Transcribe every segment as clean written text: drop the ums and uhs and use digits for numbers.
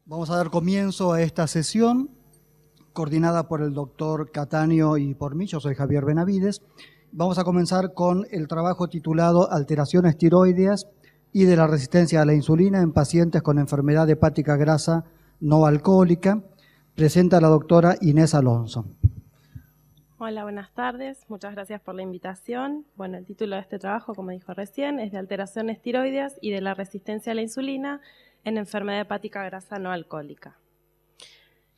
Vamos a dar comienzo a esta sesión coordinada por el doctor Cataño y por mí. Yo soy Javier Benavides. Vamos a comenzar con el trabajo titulado Alteraciones tiroideas y de la resistencia a la insulina en pacientes con enfermedad hepática grasa no alcohólica. Presenta la doctora Inés Alonso. Hola, buenas tardes. Muchas gracias por la invitación. Bueno, el título de este trabajo, como dijo recién, es de alteraciones tiroideas y de la resistencia a la insulina en enfermedad hepática grasa no alcohólica.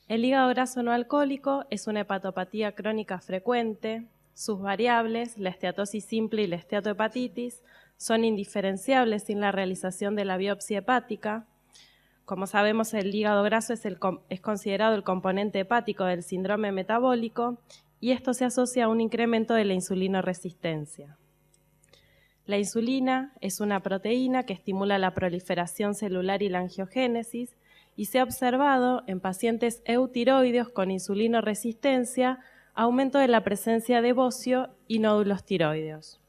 El hígado graso no alcohólico es una hepatopatía crónica frecuente. Sus variables, la esteatosis simple y la esteatohepatitis, son indiferenciables sin la realización de la biopsia hepática. Como sabemos, el hígado graso es considerado el componente hepático del síndrome metabólico y esto se asocia a un incremento de la insulinoresistencia. La insulina es una proteína que estimula la proliferación celular y la angiogénesis y se ha observado en pacientes eutiroideos con insulinoresistencia aumento de la presencia de bocio y nódulos tiroideos.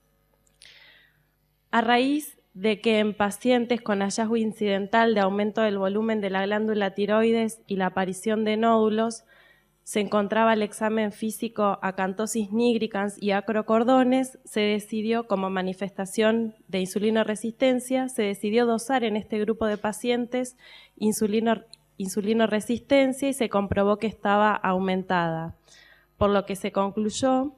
A raíz de que en pacientes con hallazgo incidental de aumento del volumen de la glándula tiroides y la aparición de nódulos, se encontraba el examen físico acantosis nigricans y acrocordones, se decidió como manifestación de insulinoresistencia, se decidió dosar en este grupo de pacientes insulinoresistencia y se comprobó que estaba aumentada, por lo que se concluyó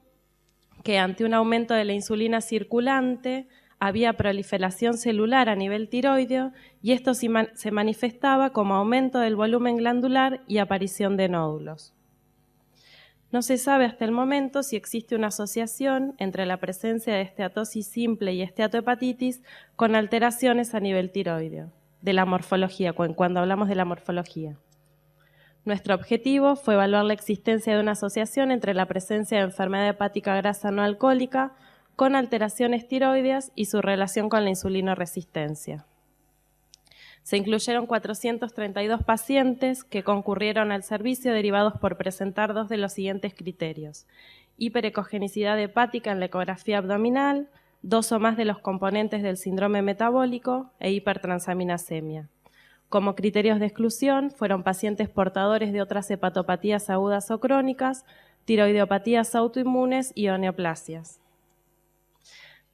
que ante un aumento de la insulina circulante había proliferación celular a nivel tiroideo y esto se manifestaba como aumento del volumen glandular y aparición de nódulos. No se sabe hasta el momento si existe una asociación entre la presencia de esteatosis simple y esteatohepatitis con alteraciones a nivel tiroideo, de la morfología, cuando hablamos de la morfología. Nuestro objetivo fue evaluar la existencia de una asociación entre la presencia de enfermedad hepática grasa no alcohólica con alteraciones tiroideas y su relación con la insulinoresistencia. Se incluyeron 432 pacientes que concurrieron al servicio derivados por presentar dos de los siguientes criterios: hiperecogenicidad hepática en la ecografía abdominal, 2 o más de los componentes del síndrome metabólico e hipertransaminasemia. Como criterios de exclusión fueron pacientes portadores de otras hepatopatías agudas o crónicas, tiroideopatías autoinmunes y oneoplasias.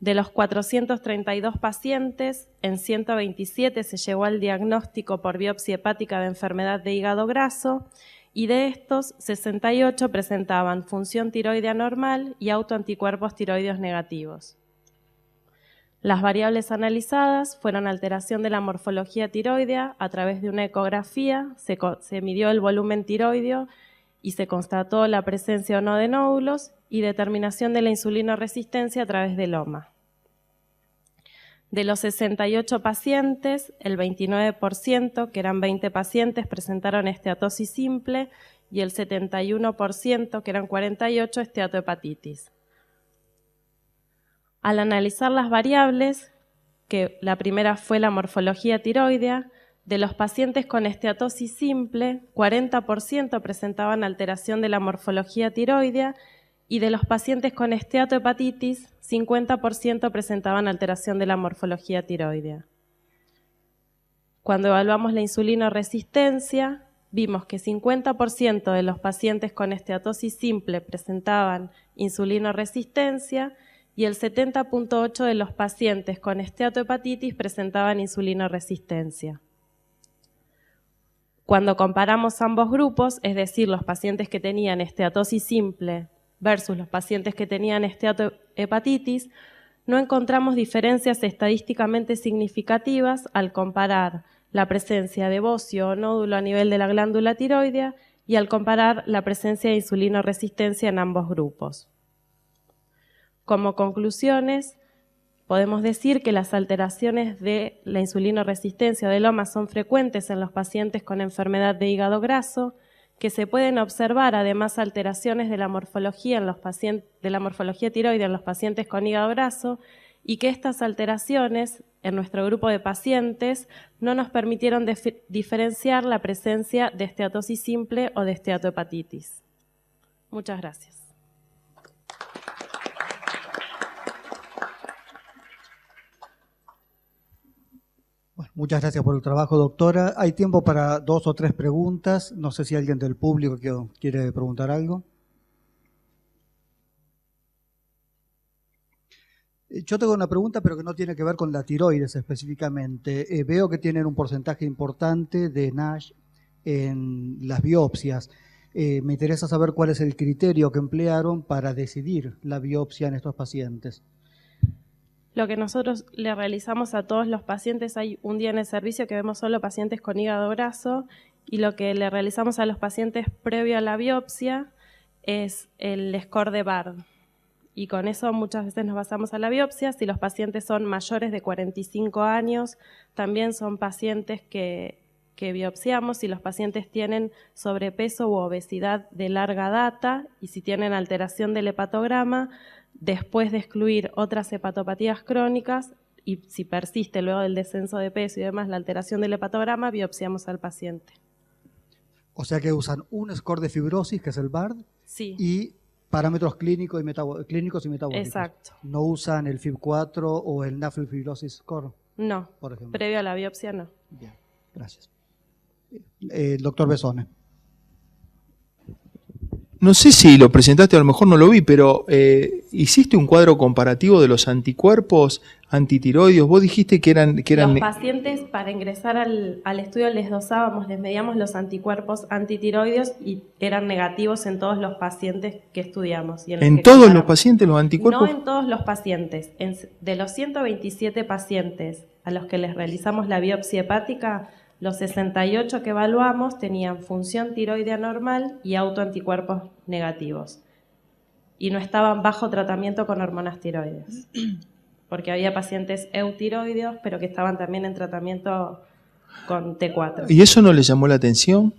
De los 432 pacientes, en 127 se llegó al diagnóstico por biopsia hepática de enfermedad de hígado graso y de estos, 68 presentaban función tiroidea normal y autoanticuerpos tiroideos negativos. Las variables analizadas fueron alteración de la morfología tiroidea a través de una ecografía, se midió el volumen tiroideo y se constató la presencia o no de nódulos y determinación de la insulinoresistencia a través del OMA. De los 68 pacientes, el 29%, que eran 20 pacientes, presentaron esteatosis simple y el 71%, que eran 48, esteatohepatitis. Al analizar las variables, que la primera fue la morfología tiroidea, de los pacientes con esteatosis simple, 40% presentaban alteración de la morfología tiroidea y de los pacientes con esteatohepatitis, 50% presentaban alteración de la morfología tiroidea. Cuando evaluamos la insulinoresistencia, vimos que 50% de los pacientes con esteatosis simple presentaban insulinoresistencia y el 70.8% de los pacientes con esteatohepatitis presentaban insulinoresistencia. Cuando comparamos ambos grupos, es decir, los pacientes que tenían esteatosis simple versus los pacientes que tenían esteatohepatitis, no encontramos diferencias estadísticamente significativas al comparar la presencia de bocio o nódulo a nivel de la glándula tiroidea y al comparar la presencia de insulinoresistencia en ambos grupos. Como conclusiones, podemos decir que las alteraciones de la insulinoresistencia del OMA son frecuentes en los pacientes con enfermedad de hígado graso, que se pueden observar además alteraciones de la morfología tiroidea en los pacientes con hígado graso y que estas alteraciones en nuestro grupo de pacientes no nos permitieron diferenciar la presencia de esteatosis simple o de esteatohepatitis. Muchas gracias. Bueno, muchas gracias por el trabajo, doctora. Hay tiempo para 2 o 3 preguntas. No sé si alguien del público quiere preguntar algo. Yo tengo una pregunta, pero que no tiene que ver con la tiroides específicamente. Veo que tienen un porcentaje importante de NASH en las biopsias. Me interesa saber cuál es el criterio que emplearon para decidir la biopsia en estos pacientes. Lo que nosotros le realizamos a todos los pacientes, hay un día en el servicio que vemos solo pacientes con hígado graso, y lo que le realizamos a los pacientes previo a la biopsia es el score de BARD. Y con eso muchas veces nos basamos a la biopsia. Si los pacientes son mayores de 45 años, también son pacientes que biopsiamos. Si los pacientes tienen sobrepeso u obesidad de larga data y si tienen alteración del hepatograma, después de excluir otras hepatopatías crónicas y si persiste luego del descenso de peso y demás la alteración del hepatograma, biopsiamos al paciente. O sea que usan un score de fibrosis, que es el BARD, sí, y parámetros clínicos y metabólicos. Exacto. No usan el FIB4 o el NAFLD Fibrosis Score. No, por ejemplo. Previo a la biopsia no. Bien, gracias. Doctor Besone. No sé si lo presentaste, a lo mejor no lo vi, pero ¿hiciste un cuadro comparativo de los anticuerpos antitiroideos? Vos dijiste que eran... Los pacientes, para ingresar al estudio, les dosábamos, les medíamos los anticuerpos antitiroideos y eran negativos en todos los pacientes que estudiamos. ¿En todos los pacientes los anticuerpos? No en todos los pacientes. De los 127 pacientes a los que les realizamos la biopsia hepática, los 68 que evaluamos tenían función tiroidea normal y autoanticuerpos negativos. Y no estaban bajo tratamiento con hormonas tiroides. Porque había pacientes eutiroideos, pero que estaban también en tratamiento con T4. ¿Y eso no les llamó la atención?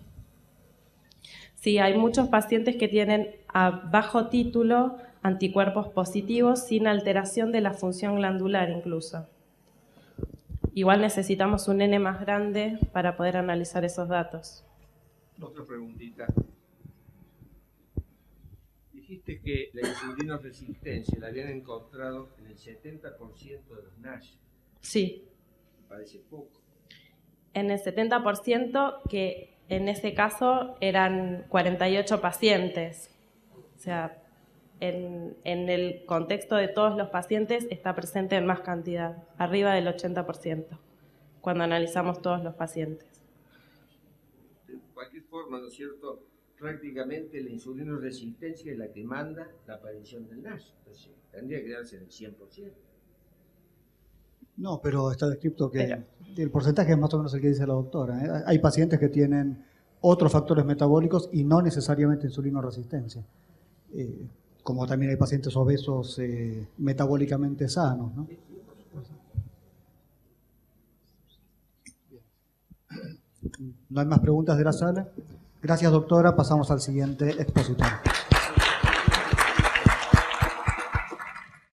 Sí, hay muchos pacientes que tienen a bajo título anticuerpos positivos sin alteración de la función glandular incluso. Igual necesitamos un N más grande para poder analizar esos datos. Otra preguntita. Dijiste que la insulinoresistencia la habían encontrado en el 70% de los NASH. Sí. Parece poco. En el 70%, que en ese caso eran 48 pacientes. O sea, en el contexto de todos los pacientes está presente en más cantidad, arriba del 80%, cuando analizamos todos los pacientes. De cualquier forma, ¿no es cierto? Prácticamente la insulinoresistencia es la que manda la aparición del NASH. Entonces, tendría que darse en el 100%. No, pero está descrito que el porcentaje es más o menos el que dice la doctora, ¿eh? Hay pacientes que tienen otros factores metabólicos y no necesariamente insulinoresistencia. Como también hay pacientes obesos metabólicamente sanos, ¿no? ¿No hay más preguntas de la sala? Gracias, doctora. Pasamos al siguiente expositor.